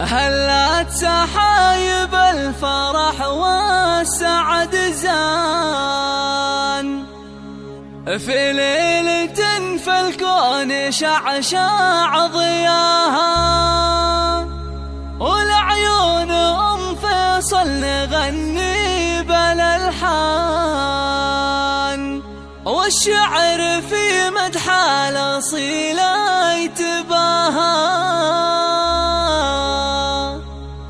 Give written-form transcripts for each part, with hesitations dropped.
هلت سحايب الفرح والسعد زان في ليلة في الكون شعشع ضياها، والعيون فيصل نغني بالالحان، والشعر في مدح الاصيله يتباهى،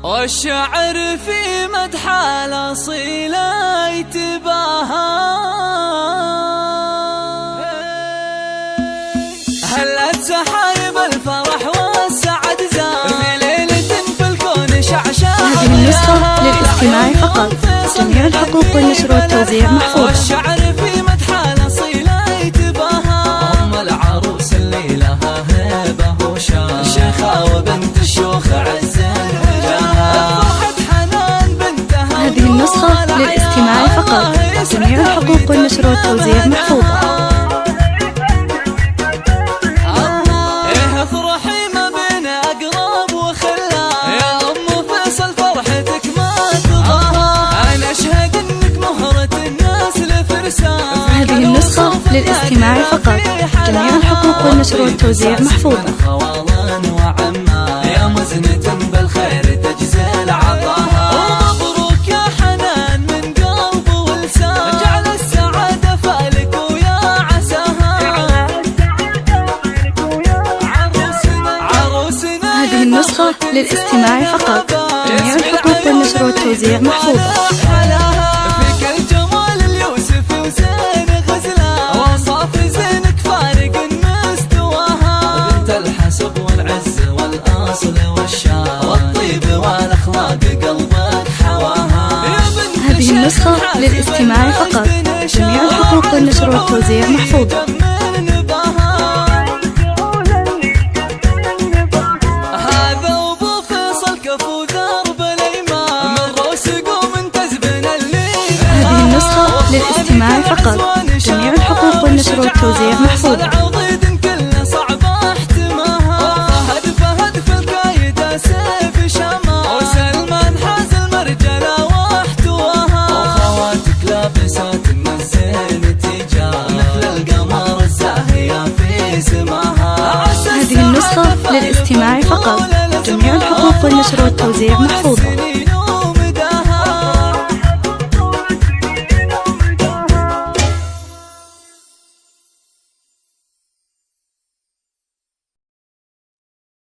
والشعر في مدح الاصيله يتباهى. هلت سحايب الفرح والسعد زان في ليلة في الكون شعشع. هذه النسخة للاستماع فقط، جميع الحقوق والنشر والتوزيع محفوظة. والشعر في مدح الاصيله يتباهى، ام العروس اللي لها هيبه وشان، شيخه وبنت الشيوخ عزين وجاها، فرحة حنان بنتها. هذه النسخة للاستماع فقط، جميع الحقوق والنشر والتوزيع محفوظة. هذه النسخة للاستماع فقط، جميع الحقوق والنشر والتوزيع محفوظة. يا مزنة بالخير تجزي عطاها، ومبروك يا حنان من قلب ولسان، جعل السعادة فالك ويا عساها. عروسنا هذه النسخة للاستماع فقط، جميع الحقوق والنشر والتوزيع محفوظة. والعز والأصل والشان والطيب والأخلاق قلبك حواها. هذه النسخة للاستماع فقط، جميع الحقوق والنشر والتوزيع محفوظة. هذا أبو فيصل كفو درب الإيمان، من روس قوم تزبن الليل. هذه النسخة للاستماع فقط، جميع الحقوق والنشر والتوزيع محفوظة. هذه النسخة للاستماع فقط، جميع الحقوق والنشر والتوزيع محفوظة.